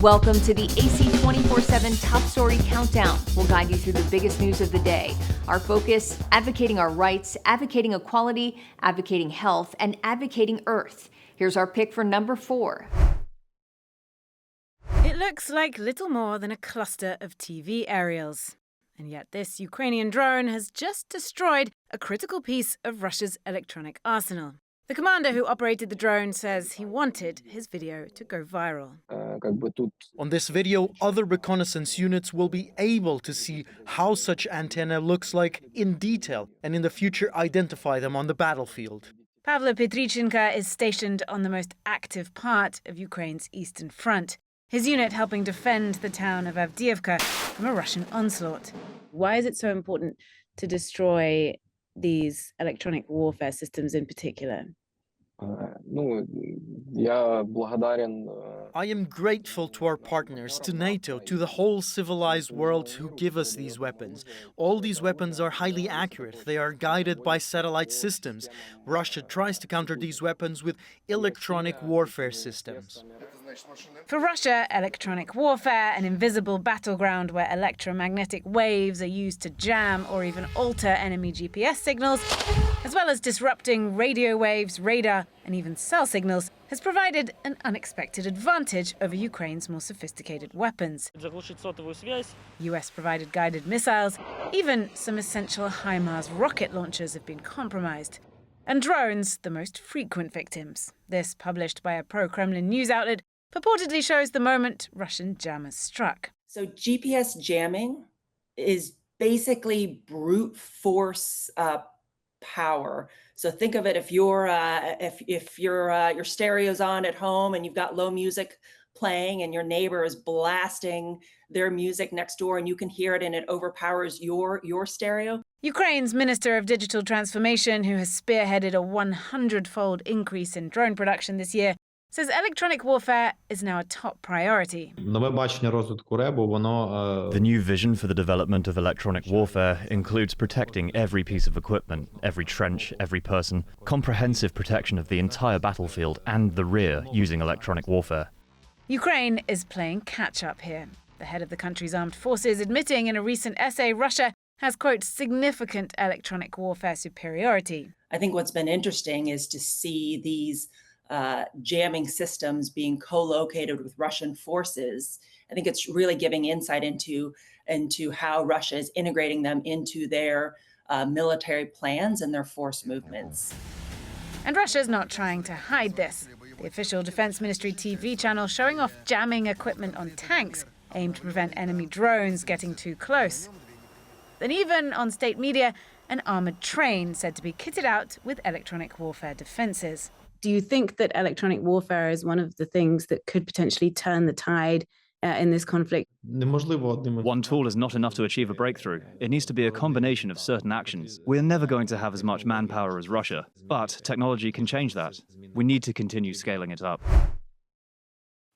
Welcome to the AC 24/7 Top Story Countdown. We'll guide you through the biggest news of the day. Our focus, advocating our rights, advocating equality, advocating health, and advocating Earth. Here's our pick for number 4. It looks like little more than a cluster of TV aerials. And yet this Ukrainian drone has just destroyed a critical piece of Russia's electronic arsenal. The commander who operated the drone says he wanted his video to go viral. On this video, other reconnaissance units will be able to see how such antenna looks like in detail and in the future identify them on the battlefield. Pavlo Petrichenko is stationed on the most active part of Ukraine's eastern front, his unit helping defend the town of Avdiivka from a Russian onslaught. Why is it so important to destroy these electronic warfare systems in particular? I am grateful to our partners, to NATO, to the whole civilized world who give us these weapons. All these weapons are highly accurate. They are guided by satellite systems. Russia tries to counter these weapons with electronic warfare systems. For Russia, electronic warfare, an invisible battleground where electromagnetic waves are used to jam or even alter enemy GPS signals, as well as disrupting radio waves, radar, and even cell signals, has provided an unexpected advantage over Ukraine's more sophisticated weapons. US-provided guided missiles, even some essential HIMARS rocket launchers have been compromised. And drones, the most frequent victims. This, published by a pro-Kremlin news outlet, purportedly shows the moment Russian jammers struck. So GPS jamming is basically brute force power. So think of it if your stereo's on at home and you've got low music playing and your neighbor is blasting their music next door and you can hear it and it overpowers your stereo. Ukraine's Minister of Digital Transformation, who has spearheaded a 100-fold increase in drone production this year, says electronic warfare is now a top priority. The new vision for the development of electronic warfare includes protecting every piece of equipment, every trench, every person, comprehensive protection of the entire battlefield and the rear using electronic warfare. Ukraine is playing catch-up here. The head of the country's armed forces admitting in a recent essay Russia has, quote, significant electronic warfare superiority. I think what's been interesting is to see these jamming systems being co-located with Russian forces. I think it's really giving insight into how Russia is integrating them into their military plans and their force movements. And Russia's not trying to hide this. The official Defense Ministry TV channel showing off jamming equipment on tanks aimed to prevent enemy drones getting too close. And even on state media, an armoured train said to be kitted out with electronic warfare defences. Do you think that electronic warfare is one of the things that could potentially turn the tide in this conflict? One tool is not enough to achieve a breakthrough. It needs to be a combination of certain actions. We're never going to have as much manpower as Russia, but technology can change that. We need to continue scaling it up.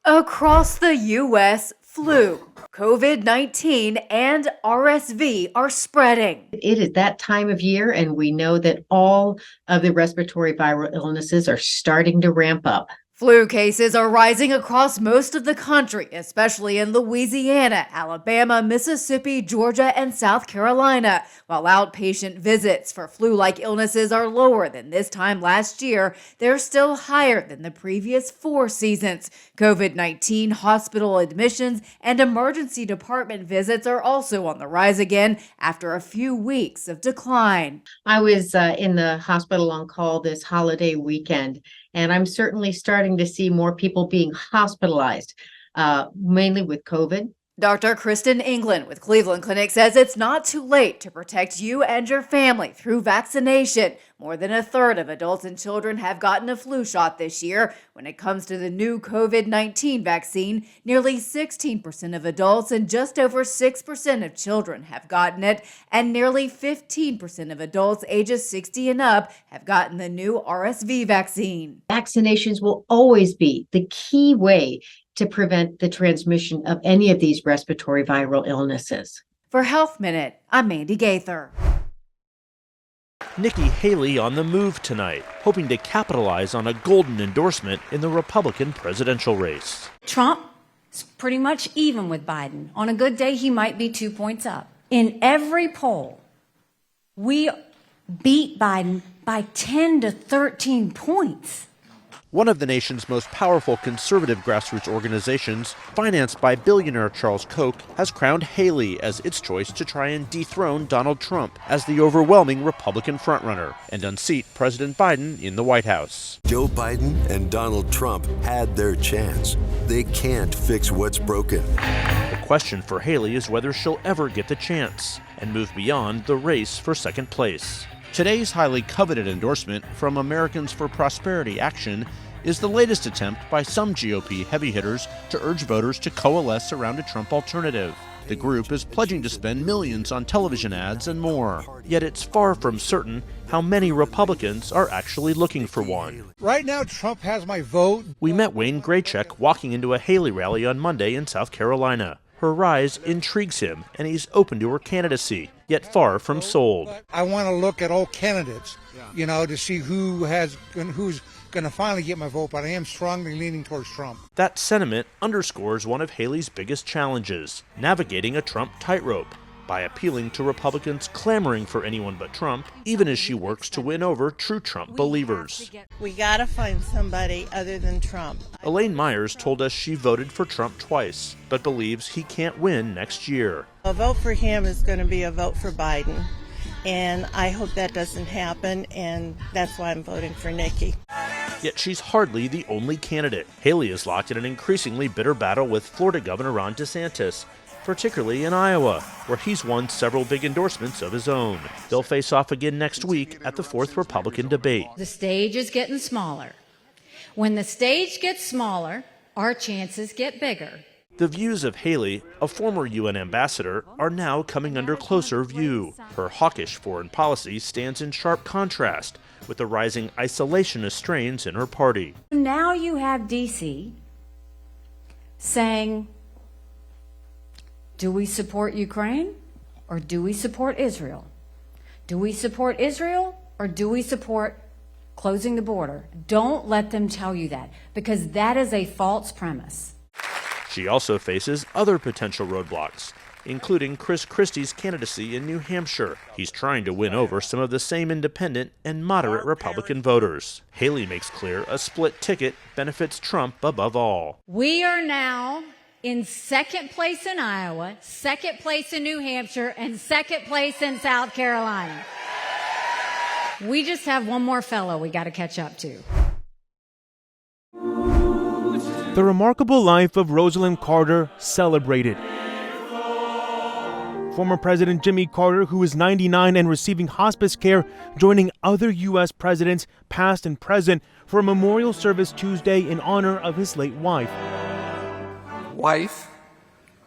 Across the U.S., flu, COVID-19, and RSV are spreading. It is that time of year, and we know that all of the respiratory viral illnesses are starting to ramp up. Flu cases are rising across most of the country, especially in Louisiana, Alabama, Mississippi, Georgia, and South Carolina. While outpatient visits for flu-like illnesses are lower than this time last year, they're still higher than the previous 4 seasons. COVID-19 hospital admissions and emergency department visits are also on the rise again after a few weeks of decline. I was in the hospital on call this holiday weekend, and I'm certainly starting to see more people being hospitalized, mainly with COVID. Dr. Kristen England with Cleveland Clinic says it's not too late to protect you and your family through vaccination. More than a third of adults and children have gotten a flu shot this year. When it comes to the new COVID-19 vaccine, nearly 16% of adults and just over 6% of children have gotten it, and nearly 15% of adults ages 60 and up have gotten the new RSV vaccine. Vaccinations will always be the key way to prevent the transmission of any of these respiratory viral illnesses. For Health Minute, I'm Mandy Gaither. Nikki Haley on the move tonight, hoping to capitalize on a golden endorsement in the Republican presidential race. Trump It's pretty much even with Biden. On a good day, he might be 2 points up. In every poll, we beat Biden by 10 to 13 points. One of the nation's most powerful conservative grassroots organizations, financed by billionaire Charles Koch, has crowned Haley as its choice to try and dethrone Donald Trump as the overwhelming Republican frontrunner and unseat President Biden in the White House. Joe Biden and Donald Trump had their chance. They can't fix what's broken. The question for Haley is whether she'll ever get the chance and move beyond the race for second place. Today's highly coveted endorsement from Americans for Prosperity Action is the latest attempt by some GOP heavy hitters to urge voters to coalesce around a Trump alternative. The group is pledging to spend millions on television ads and more. Yet it's far from certain how many Republicans are actually looking for one. Right now, Trump has my vote. We met Wayne Graycheck walking into a Haley rally on Monday in South Carolina. Her rise intrigues him, and he's open to her candidacy, yet far from sold. I want to look at all candidates, to see who's going to finally get my vote, but I am strongly leaning towards Trump. That sentiment underscores one of Haley's biggest challenges, navigating a Trump tightrope by appealing to Republicans clamoring for anyone but Trump, even as she works to win over true Trump believers. We got to find somebody other than Trump. Elaine Myers told us she voted for Trump twice, but believes he can't win next year. A vote for him is going to be a vote for Biden, and I hope that doesn't happen, and that's why I'm voting for Nikki. Yet she's hardly the only candidate. Haley is locked in an increasingly bitter battle with Florida Governor Ron DeSantis, particularly in Iowa, where he's won several big endorsements of his own. They'll face off again next week at the 4th Republican debate. The stage is getting smaller. When the stage gets smaller, our chances get bigger. The views of Haley, a former UN ambassador, are now coming under closer view. Her hawkish foreign policy stands in sharp contrast with the rising isolationist strains in her party. Now you have D.C. saying, do we support Ukraine or do we support Israel? Do we support Israel or do we support closing the border? Don't let them tell you that, because that is a false premise. She also faces other potential roadblocks, including Chris Christie's candidacy in New Hampshire. He's trying to win over some of the same independent and moderate Republican voters. Haley makes clear a split ticket benefits Trump above all. We are now in second place in Iowa, second place in New Hampshire, and second place in South Carolina. We just have one more fellow we got to catch up to. The remarkable life of Rosalynn Carter celebrated. Former President Jimmy Carter, who is 99 and receiving hospice care, joining other U.S. presidents, past and present, for a memorial service Tuesday in honor of his late wife. Wife,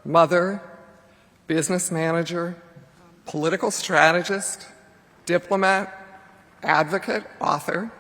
mother, business manager, political strategist, diplomat, advocate, author.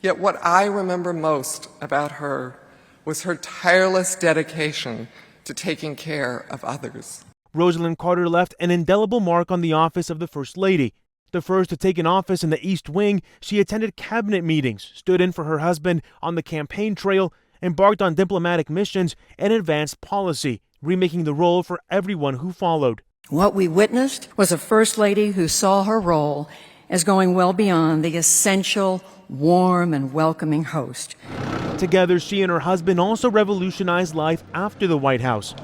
Yet what I remember most about her was her tireless dedication to taking care of others. Rosalynn Carter left an indelible mark on the office of the First Lady. The first to take an office in the East Wing, she attended cabinet meetings, stood in for her husband on the campaign trail, embarked on diplomatic missions, and advanced policy, remaking the role for everyone who followed. What we witnessed was a First Lady who saw her role as going well beyond the essential, warm, and welcoming host. Together, she and her husband also revolutionized life after the White House,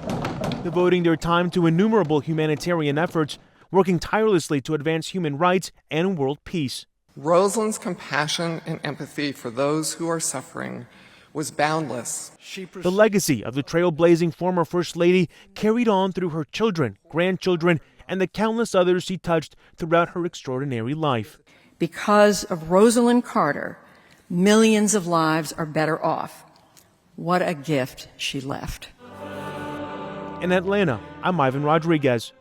devoting their time to innumerable humanitarian efforts, working tirelessly to advance human rights and world peace. Rosalynn's compassion and empathy for those who are suffering was boundless. The legacy of the trailblazing former First Lady carried on through her children, grandchildren, and the countless others she touched throughout her extraordinary life. Because of Rosalynn Carter, millions of lives are better off. What a gift she left. In Atlanta, I'm Ivan Rodriguez.